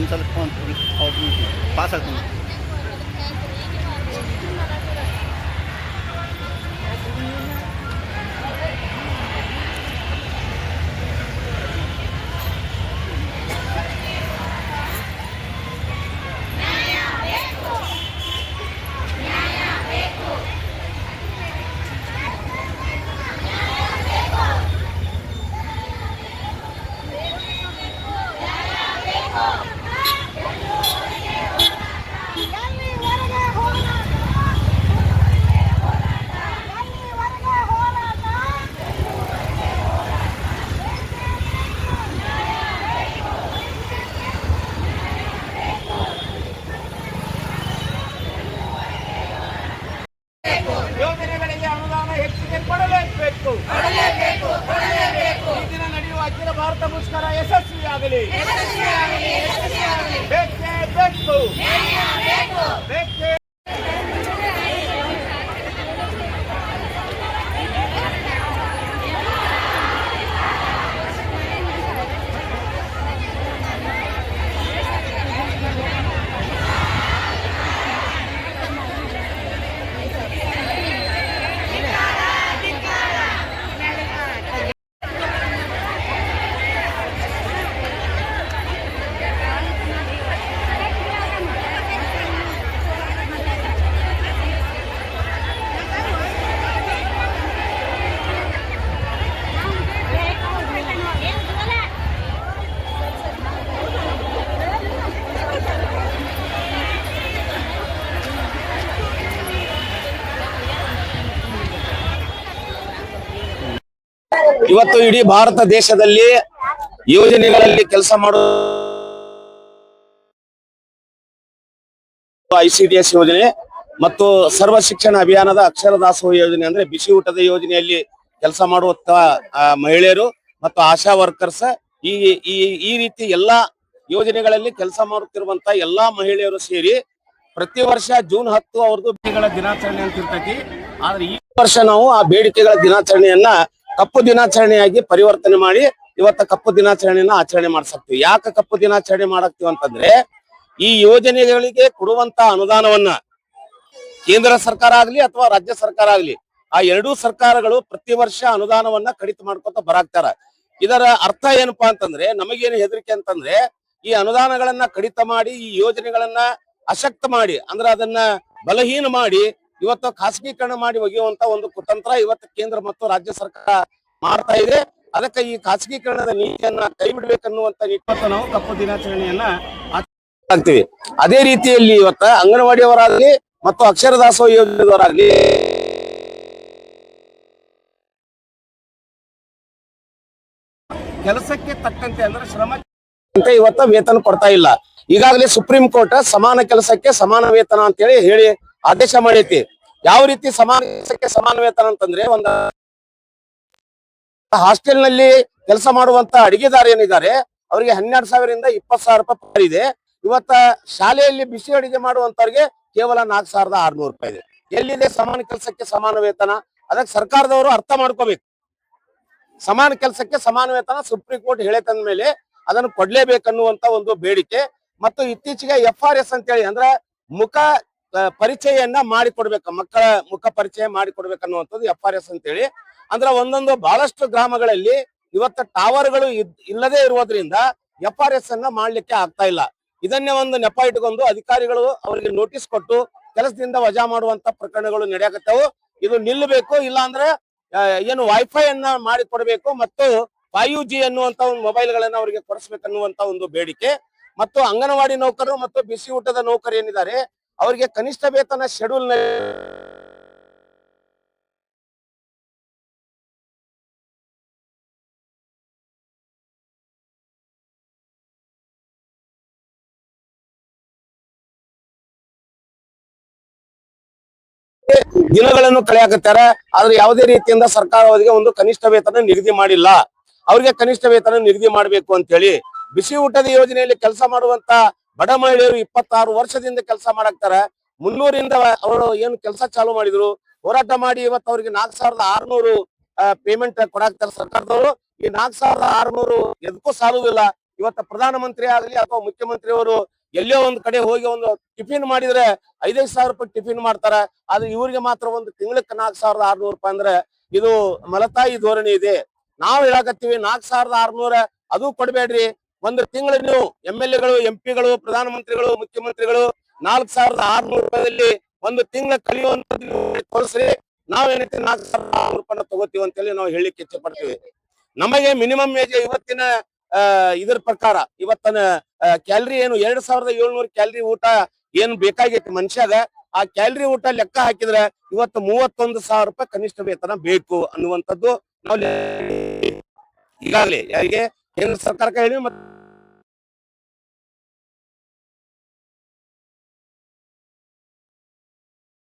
ಒಂದ್ಸಲ phone pass ಆಗ್ತೀನಿ. ಯೋಜನೆಗಳಿಗೆ ಅನುದಾನ ಹೆಚ್ಚಿಗೆ ಕೊಡಲೇಬೇಕು. ಈ ದಿನ ನಡೆಯುವ ಅಖಿಲ ಭಾರತ ಮುಷ್ಕರ ಯಶಸ್ವಿಯಾಗಲಿ. ಬೇಕೇ ಬೇಕು. ಬೇಕೇ ಇವತ್ತು ಇಡೀ ಭಾರತ ದೇಶದಲ್ಲಿ ಯೋಜನೆಗಳಲ್ಲಿ ಕೆಲಸ ಮಾಡುವ ICDS ಯೋಜನೆ ಮತ್ತು ಸರ್ವ ಶಿಕ್ಷಣ ಅಭಿಯಾನದ ಅಕ್ಷರ ದಾಸೋಹ ಯೋಜನೆ ಅಂದ್ರೆ ಬಿಸಿ ಊಟದ ಯೋಜನೆಯಲ್ಲಿ ಕೆಲಸ ಮಾಡುವಂತ ಮಹಿಳೆಯರು ಮತ್ತು ಆಶಾ ವರ್ಕರ್ಸ್ ಈ ರೀತಿ ಎಲ್ಲಾ ಯೋಜನೆಗಳಲ್ಲಿ ಕೆಲಸ ಮಾಡುತ್ತಿರುವಂತ ಎಲ್ಲಾ ಮಹಿಳೆಯರು ಸೇರಿ ಪ್ರತಿ ವರ್ಷ ಜೂನ್ 10 ಅವ್ರದ್ದು ಬೇಡಿಕೆಗಳ ದಿನಾಚರಣೆ ಅಂತ ಇರ್ತೈತಿ. ಆದ್ರೆ ಈ ವರ್ಷ ನಾವು ಆ ಬೇಡಿಕೆಗಳ ದಿನಾಚರಣೆಯನ್ನ ಕಪ್ಪು ದಿನಾಚರಣೆಯಾಗಿ ಪರಿವರ್ತನೆ ಮಾಡಿ ಇವತ್ತ ಕಪ್ಪು ದಿನಾಚರಣೆಯನ್ನ ಆಚರಣೆ ಮಾಡ್ಸಕ್ತಿವಿ. ಯಾಕೆ ಕಪ್ಪು ದಿನಾಚರಣೆ ಮಾಡಕ್ತಿವಿ ಅಂತಂದ್ರೆ ಈ ಯೋಜನೆಗಳಿಗೆ ಕೊಡುವಂತ ಅನುದಾನವನ್ನ ಕೇಂದ್ರ ಸರ್ಕಾರ ಆಗ್ಲಿ ಅಥವಾ ರಾಜ್ಯ ಸರ್ಕಾರ ಆಗ್ಲಿ ಆ ಎರಡೂ ಸರ್ಕಾರಗಳು ಪ್ರತಿ ವರ್ಷ ಅನುದಾನವನ್ನ ಕಡಿತ ಮಾಡ್ಕೊತ ಬರಾಕ್ತಾರ. ಇದರ ಅರ್ಥ ಏನಪ್ಪಾ ಅಂತಂದ್ರೆ ನಮಗೇನು ಹೆದರಿಕೆ ಅಂತಂದ್ರೆ ಈ ಅನುದಾನಗಳನ್ನ ಕಡಿತ ಮಾಡಿ ಈ ಯೋಜನೆಗಳನ್ನ ಅಶಕ್ತ ಮಾಡಿ ಅಂದ್ರೆ ಅದನ್ನ ಬಲಹೀನ ಮಾಡಿ ಇವತ್ತು ಖಾಸಗೀಕರಣ ಮಾಡಿ ಒಗೆಯುವಂತ ಒಂದು ಕುತಂತ್ರ ಇವತ್ತು ಕೇಂದ್ರ ಮತ್ತು ರಾಜ್ಯ ಸರ್ಕಾರ ಮಾಡ್ತಾ ಇದೆ. ಅದಕ್ಕೆ ಈ ಖಾಸಗೀಕರಣದ ನೀತಿಯನ್ನ ಕೈ ಬಿಡ್ಬೇಕನ್ನುವಂತ ನಿಟ್ಟಿನಲ್ಲಿ ನಾವು ಕಪ್ಪು ದಿನಾಚರಣೆಯನ್ನ ಆಗ್ತೀವಿ. ಅದೇ ರೀತಿಯಲ್ಲಿ ಇವತ್ತ ಅಂಗನವಾಡಿಯವರಾಗ್ಲಿ ಮತ್ತು ಅಕ್ಷರ ದಾಸೋಹ ಯೋಜನೆಯವರಾಗ್ಲಿ ಕೆಲಸಕ್ಕೆ ತಕ್ಕಂತೆ ಅಂದ್ರೆ ಶ್ರಮ ಇವತ್ತ ವೇತನ ಕೊಡ್ತಾ ಇಲ್ಲ. ಈಗಾಗಲೇ ಸುಪ್ರೀಂ ಕೋರ್ಟ್ ಸಮಾನ ಕೆಲಸಕ್ಕೆ ಸಮಾನ ವೇತನ ಅಂತ ಹೇಳಿ ಆದೇಶ ಮಾಡೈತಿ. ಯಾವ ರೀತಿ ಸಮಾನ ಕೆಲಸಕ್ಕೆ ಸಮಾನ ವೇತನ ಅಂತಂದ್ರೆ ಒಂದು ಹಾಸ್ಟೆಲ್ ನಲ್ಲಿ ಕೆಲಸ ಮಾಡುವಂತ ಅಡಿಗೆದಾರ ಏನಿದ್ದಾರೆ ಅವರಿಗೆ 12,000 ರಿಂದ 20,000 ರೂಪಾಯಿ ಪಗಾರ ಇದೆ. ಇವತ್ತ ಶಾಲೆಯಲ್ಲಿ ಬಿಸಿ ಅಡಿಗೆ ಮಾಡುವಂತವ್ರಿಗೆ ಕೇವಲ 4,600 ರೂಪಾಯಿ ಇದೆ. ಎಲ್ಲಿದೆ ಸಮಾನ ಕೆಲಸಕ್ಕೆ ಸಮಾನ ವೇತನ? ಅದಕ್ಕೆ ಸರ್ಕಾರದವರು ಅರ್ಥ ಮಾಡ್ಕೋಬೇಕು. ಸಮಾನ ಕೆಲಸಕ್ಕೆ ಸಮಾನ ವೇತನ ಸುಪ್ರೀಂ ಕೋರ್ಟ್ ಹೇಳತಂದ ಮೇಲೆ ಅದನ್ನು ಕೊಡ್ಲೇಬೇಕನ್ನುವಂತ ಒಂದು ಬೇಡಿಕೆ. ಮತ್ತು ಇತ್ತೀಚೆಗೆ FRS ಅಂತೇಳಿ ಅಂದ್ರೆ ಮುಖ ಪರಿಚಯವನ್ನ ಮಾಡಿಕೊಡ್ಬೇಕು, ಮಕ್ಕಳ ಮುಖ ಪರಿಚಯ ಮಾಡಿಕೊಡ್ಬೇಕನ್ನುವಂಥದ್ದು FRS ಅಂತೇಳಿ. ಅಂದ್ರೆ ಒಂದೊಂದು ಬಹಳಷ್ಟು ಗ್ರಾಮಗಳಲ್ಲಿ ಇವತ್ತು ಟವರ್ಗಳು ಇಲ್ಲದೆ ಇರುವುದರಿಂದ FRS ಅನ್ನ ಮಾಡ್ಲಿಕ್ಕೆ ಆಗ್ತಾ ಇಲ್ಲ. ಇದನ್ನೇ ಒಂದು ನೆಪ ಇಟ್ಕೊಂಡು ಅಧಿಕಾರಿಗಳು ಅವರಿಗೆ ನೋಟಿಸ್ ಕೊಟ್ಟು ಕೆಲಸದಿಂದ ವಜಾ ಮಾಡುವಂತ ಪ್ರಕರಣಗಳು ನಡೆಯಕತ್ತವು. ಇದು ನಿಲ್ಲಬೇಕು. ಇಲ್ಲ ಅಂದ್ರೆ ಏನು ವೈಫೈ ಅನ್ನ ಮಾಡಿ ಕೊಡಬೇಕು ಮತ್ತು 5G ಅನ್ನುವಂತ ಒಂದು ಮೊಬೈಲ್ ಗಳನ್ನ ಅವರಿಗೆ ಕೊಡಿಸ್ಬೇಕನ್ನುವಂತ ಒಂದು ಬೇಡಿಕೆ. ಮತ್ತು ಅಂಗನವಾಡಿ ನೌಕರರು ಮತ್ತು ಬಿಸಿ ಊಟದ ನೌಕರು ಏನಿದ್ದಾರೆ ಅವರಿಗೆ ಕನಿಷ್ಠ ವೇತನ ಶೆಡ್ಯೂಲ್ ದಿನಗಳನ್ನು ಕಳೆಯಾಕತ್ತಾರ. ಆದ್ರೆ ಯಾವುದೇ ರೀತಿಯಿಂದ ಸರ್ಕಾರ ಅವರಿಗೆ ಒಂದು ಕನಿಷ್ಠ ವೇತನ ನಿಗದಿ ಮಾಡಿಲ್ಲ. ಅವ್ರಿಗೆ ಕನಿಷ್ಠ ವೇತನ ನಿಗದಿ ಮಾಡಬೇಕು ಅಂತ ಹೇಳಿ ಬಿಸಿ ಊಟದ ಯೋಜನೆಯಲ್ಲಿ ಕೆಲಸ ಮಾಡುವಂತ ಬಡ ಮಹಿಳೆಯರು 26 ವರ್ಷದಿಂದ ಕೆಲಸ ಮಾಡಾಕ್ತಾರ. 300ರಿಂದ ಅವರು ಏನು ಕೆಲಸ ಚಾಲು ಮಾಡಿದ್ರು, ಹೋರಾಟ ಮಾಡಿ ಇವತ್ತು ಅವ್ರಿಗೆ 4,600 ಪೇಮೆಂಟ್ ಕೊಡಾಕ್ತಾರ ಸರ್ಕಾರದವರು. ಈ 4,600 ಎದಕ್ಕೂ ಸಾಲುದಿಲ್ಲ. ಇವತ್ತು ಪ್ರಧಾನಮಂತ್ರಿ ಆಗಲಿ ಅಥವಾ ಮುಖ್ಯಮಂತ್ರಿ ಅವರು ಎಲ್ಲೋ ಒಂದ್ ಕಡೆ ಹೋಗಿ ಒಂದು ಟಿಫಿನ್ ಮಾಡಿದ್ರೆ 5,000 ರೂಪಾಯಿ ಟಿಫಿನ್ ಮಾಡ್ತಾರ. ಆದ್ರೆ ಇವರಿಗೆ ಮಾತ್ರ ಒಂದು ತಿಂಗಳಿಗೆ 4,600 ರೂಪಾಯಿ ಅಂದ್ರೆ ಇದು ಮಲತಾಯಿ ಧೋರಣೆ ಇದೆ. ನಾವ್ ಹೇಳಕತ್ತೀವಿ 4,600 ಅದು ಕೊಡ್ಬೇಡ್ರಿ. ಒಂದು ತಿಂಗಳು ನೀವು MLA ಗಳು, MP ಗಳು, ಪ್ರಧಾನಮಂತ್ರಿಗಳು, ಮುಖ್ಯಮಂತ್ರಿಗಳು 4,600 ರೂಪಾಯಿದಲ್ಲಿ ಒಂದು ತಿಂಗಳ ಕಲಿಯುವಂತದ್ದು ತೋರಿಸ್ರಿ. ನಾವೇನೈತಿ 4,600 ರೂಪಾಯಿನ ತಗೋತೀವಿ ಅಂತೇಳಿ ನಾವು ಹೇಳಿಕ್ಕೆ ಇಚ್ಛೆ ಪಡ್ತೀವಿ. ನಮಗೆ ಮಿನಿಮಮ್ ಏಜ್ ಇವತ್ತಿನ ಇದ್ರ ಪ್ರಕಾರ ಇವತ್ತಿನ ಕ್ಯಾಲರಿ ಏನು 2,700 ಕ್ಯಾಲರಿ ಊಟ ಏನ್ ಬೇಕಾಗೈತಿ ಮನುಷ್ಯಾಗ, ಆ ಕ್ಯಾಲರಿ ಊಟ ಲೆಕ್ಕ ಹಾಕಿದ್ರೆ ಇವತ್ತು 31,000 ರೂಪಾಯಿ ಕನಿಷ್ಠ ವೇತನ ಬೇಕು ಅನ್ನುವಂಥದ್ದು ನಾವು ಈಗಾಗಲೇ ಯಾರಿಗೆ ಕೇಂದ್ರ ಸರ್ಕಾರಕ್ಕೆ ಹೇಳಿ